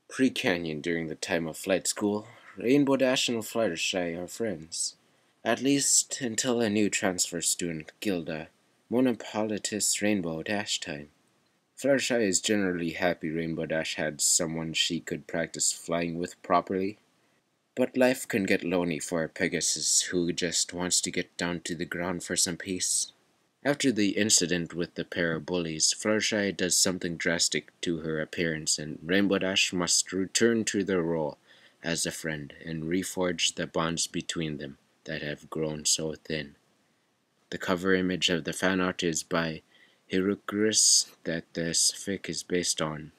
Pre-Canyon during the time of flight school, Rainbow Dash and Fluttershy are friends. At least until a new transfer student, Gilda, monopolitis Rainbow Dash time. Fluttershy is generally happy Rainbow Dash had someone she could practice flying with properly. But life can get lonely for a Pegasus who just wants to get down to the ground for some peace. After the incident with the pair of bullies, Fluttershy does something drastic to her appearance, and Rainbow Dash must return to their role as a friend and reforge the bonds between them that have grown so thin. The cover image of the fan art is by Hirukrus that this fic is based on.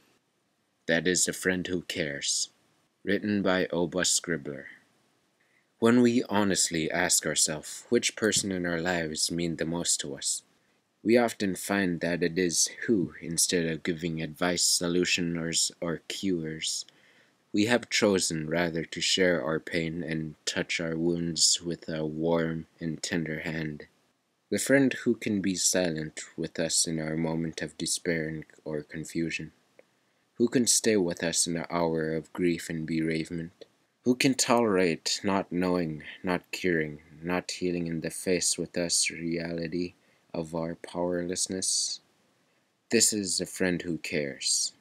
That is a friend who cares. Written by Oba Scribbler. When we honestly ask ourselves which person in our lives mean the most to us, we often find that it is who, instead of giving advice, solutions, or cures, we have chosen rather to share our pain and touch our wounds with a warm and tender hand. The friend who can be silent with us in our moment of despair or confusion. Who can stay with us in the hour of grief and bereavement? Who can tolerate not knowing, not curing, not healing in the face with us reality of our powerlessness? This is a friend who cares.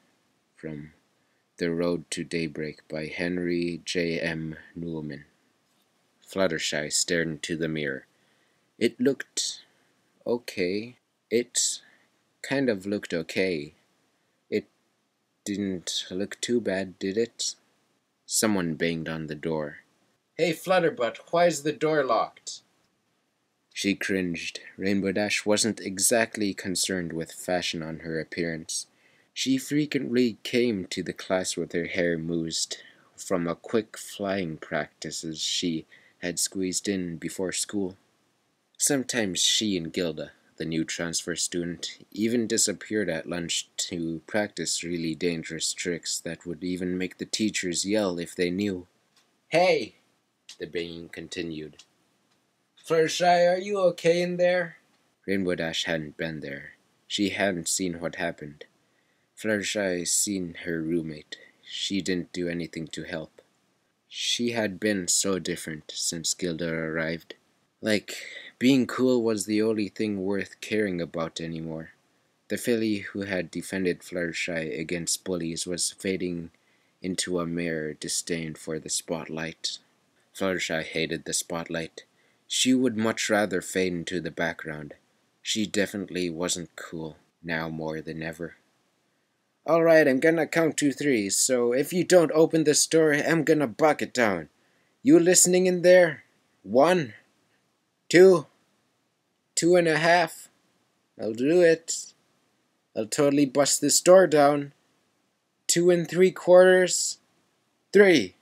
From The Road to Daybreak by Henry J. M. Newman. Fluttershy stared into the mirror. It looked okay. It kind of looked okay. It didn't look too bad, did it? Someone banged on the door. "Hey, Flutterbutt, why's the door locked?" She cringed. Rainbow Dash wasn't exactly concerned with fashion on her appearance. She frequently came to the class with her hair moosed from a quick flying practices she had squeezed in before school. Sometimes she and Gilda, the new transfer student, even disappeared at lunch to practice really dangerous tricks that would even make the teachers yell if they knew. "Hey!" the banging continued. "Fluttershy, are you okay in there?" Rainbow Dash hadn't been there. She hadn't seen what happened. Fluttershy seen her roommate. She didn't do anything to help. She had been so different since Gilda arrived. Like, being cool was the only thing worth caring about anymore. The filly who had defended Fluttershy against bullies was fading into a mere disdain for the spotlight. Fluttershy hated the spotlight. She would much rather fade into the background. She definitely wasn't cool, now more than ever. "Alright, I'm gonna count to three, so if you don't open this door, I'm gonna buck it down. You listening in there? 1, 2, 2.5. I'll do it. I'll totally bust this door down. 2 3/4. 3.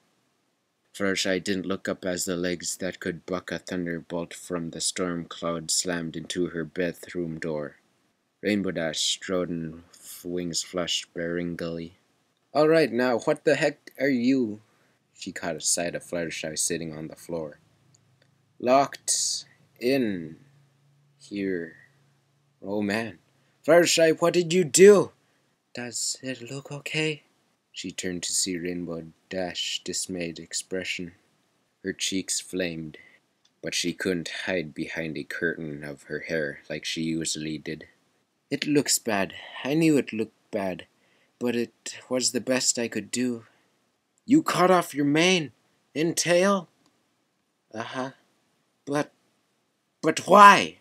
Fluttershy didn't look up as the legs that could buck a thunderbolt from the storm cloud slammed into her bedroom door. Rainbow Dash strode in wings flushed bearingly. "Alright now, what the heck are you?" She caught a sight of Fluttershy sitting on the floor. "Locked in here. Oh man. Fluttershy, what did you do?" "Does it look okay?" She turned to see Rainbow Dash's dismayed expression. Her cheeks flamed, but she couldn't hide behind a curtain of her hair like she usually did. "It looks bad. I knew it looked bad, but it was the best I could do." "You cut off your mane and tail?" "Uh-huh. But why?"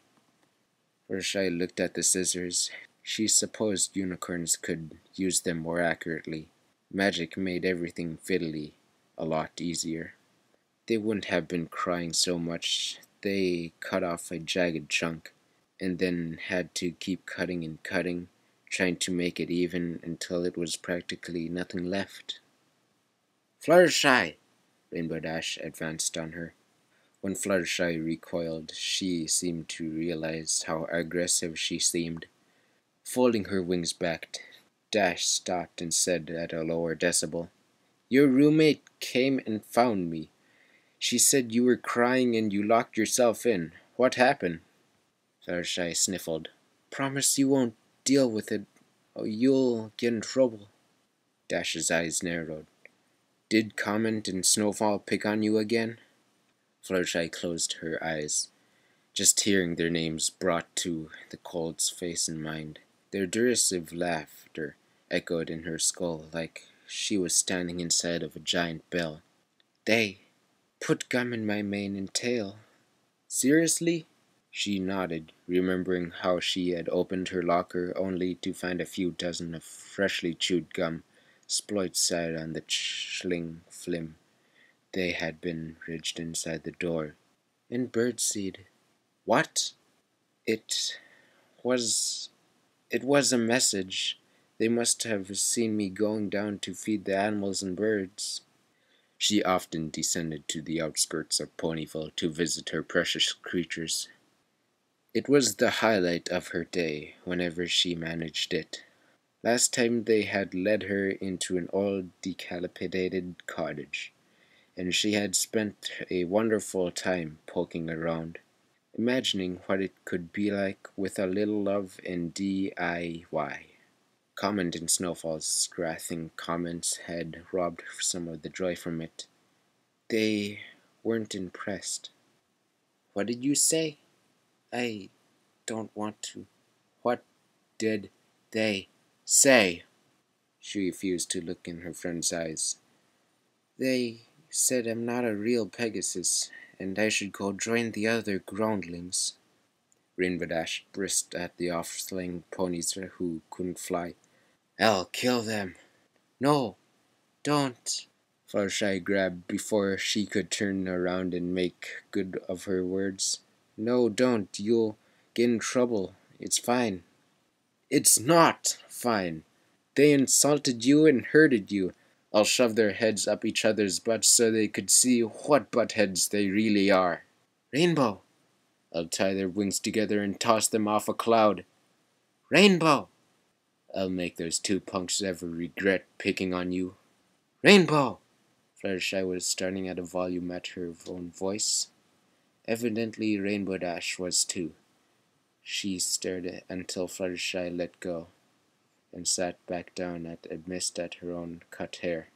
Fluttershy looked at the scissors. She supposed unicorns could use them more accurately. Magic made everything fiddly a lot easier. They wouldn't have been crying so much. They cut off a jagged chunk, and then had to keep cutting and cutting, trying to make it even until it was practically nothing left. "Fluttershy!" Rainbow Dash advanced on her. When Fluttershy recoiled, she seemed to realize how aggressive she seemed. Folding her wings back, Dash stopped and said at a lower decibel, "Your roommate came and found me. She said you were crying and you locked yourself in. What happened?" Fluttershy sniffled. "Promise you won't deal with it, or you'll get in trouble." Dash's eyes narrowed. Did Comment and Snowfall pick on you again? Fluttershy closed her eyes. Just hearing their names brought to the cold's face and mind. Their derisive laughter echoed in her skull like she was standing inside of a giant bell. They put gum in my mane and tail. Seriously? She nodded, remembering how she had opened her locker only to find a few dozen of freshly chewed gum sploitside on the schling flim. They had been ridged inside the door. And birdseed. What? It was... It was a message. They must have seen me going down to feed the animals and birds. She often descended to the outskirts of Ponyville to visit her precious creatures. It was the highlight of her day whenever she managed it. Last time they had led her into an old decapitated cottage, and she had spent a wonderful time poking around, imagining what it could be like with a little love and DIY. Comment and Snowfall's scathing comments had robbed some of the joy from it. They weren't impressed. What did you say? I don't want to. What did they say? She refused to look in her friend's eyes. They said I'm not a real Pegasus, and I should go join the other groundlings. Rainbow Dash bristled at the offspring ponies who couldn't fly. I'll kill them. No, don't. Fluttershy grabbed before she could turn around and make good of her words. No, don't. You'll get in trouble. It's fine. It's not fine. They insulted you and hurted you. I'll shove their heads up each other's butts so they could see what buttheads they really are. Rainbow! I'll tie their wings together and toss them off a cloud. Rainbow! I'll make those two punks ever regret picking on you. Rainbow! Fluttershy was starting at a volume at her own voice. Evidently Rainbow Dash was too. She stared until Fluttershy let go, and sat back down amazed at her own cut hair.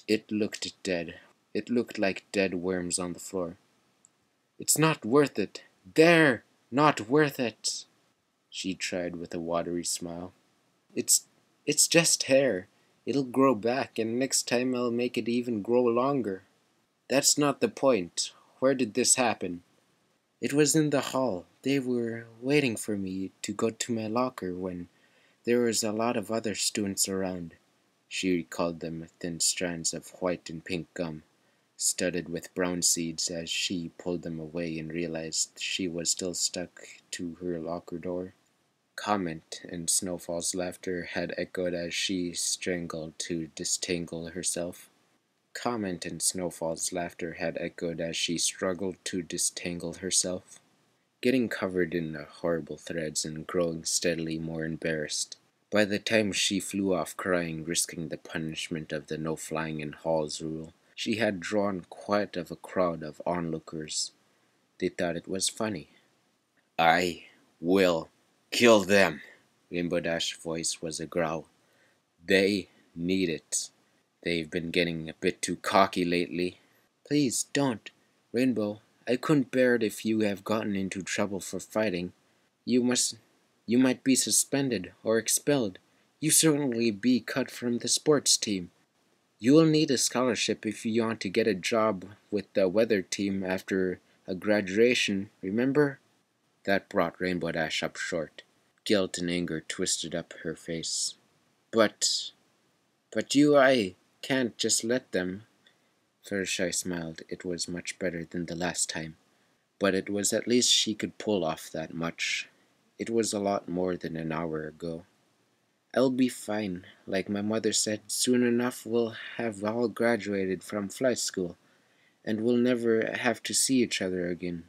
It looked dead. It looked like dead worms on the floor. It's not worth it. They're not worth it. She tried with a watery smile. It's just hair. It'll grow back, and next time I'll make it even grow longer. That's not the point. Where did this happen? It was in the hall. They were waiting for me to go to my locker when there was a lot of other students around. She recalled them thin strands of white and pink gum, studded with brown seeds, as she pulled them away and realized she was still stuck to her locker door. Comment and Snowfall's laughter had echoed as she struggled to disentangle herself. Comment and Snowfall's laughter had echoed as she struggled to disentangle herself, getting covered in the horrible threads and growing steadily more embarrassed. By the time she flew off crying, risking the punishment of the no flying in halls rule, she had drawn quite of a crowd of onlookers. They thought it was funny. I will kill them. Rainbow Dash's voice was a growl. They need it. They've been getting a bit too cocky lately. Please don't. Rainbow, I couldn't bear it if you have gotten into trouble for fighting. You might be suspended or expelled. You certainly be cut from the sports team. You will need a scholarship if you want to get a job with the weather team after a graduation, remember? That brought Rainbow Dash up short. Guilt and anger twisted up her face. But I can't just let them. Fluttershy smiled. It was much better than the last time. But it was at least she could pull off that much. It was a lot more than an hour ago. I'll be fine. Like my mother said, soon enough we'll have all graduated from flight school, and we'll never have to see each other again.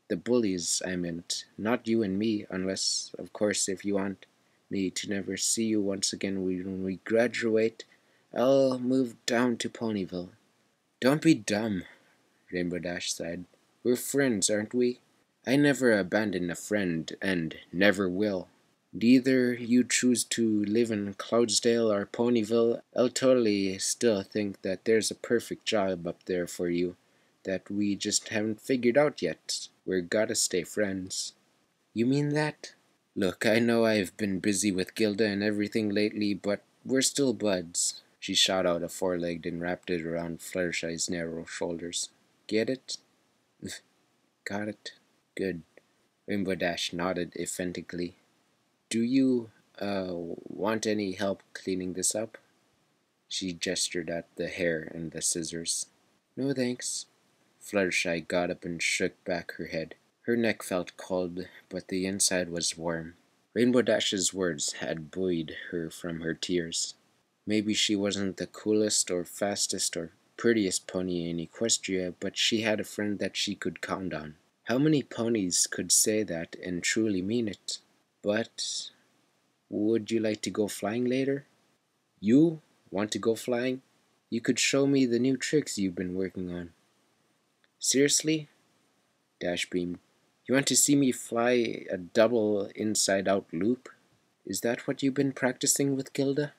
The bullies, I meant, not you and me, unless, of course, if you want me to never see you once again when we graduate, I'll move down to Ponyville. Don't be dumb, Rainbow Dash sighed. We're friends, aren't we? I never abandon a friend, and never will. Either you choose to live in Cloudsdale or Ponyville, I'll totally still think that there's a perfect job up there for you that we just haven't figured out yet. We're gotta stay friends. You mean that? Look, I know I've been busy with Gilda and everything lately, but we're still buds. She shot out a foreleg and wrapped it around Fluttershy's narrow shoulders. Get it? Got it. Good. Rainbow Dash nodded emphatically. Do you, want any help cleaning this up? She gestured at the hair and the scissors. No thanks. Fluttershy got up and shook back her head. Her neck felt cold, but the inside was warm. Rainbow Dash's words had buoyed her from her tears. Maybe she wasn't the coolest or fastest or prettiest pony in Equestria, but she had a friend that she could count on. How many ponies could say that and truly mean it? But would you like to go flying later? You want to go flying? You could show me the new tricks you've been working on. Seriously? Dash beamed. You want to see me fly a double inside-out loop? Is that what you've been practicing with Gilda?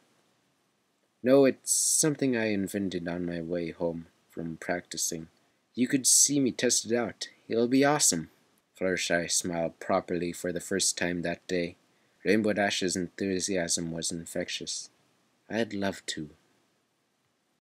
No, it's something I invented on my way home from practicing. You could see me test it out. It'll be awesome. Fluttershy smiled properly for the first time that day. Rainbow Dash's enthusiasm was infectious. I'd love to.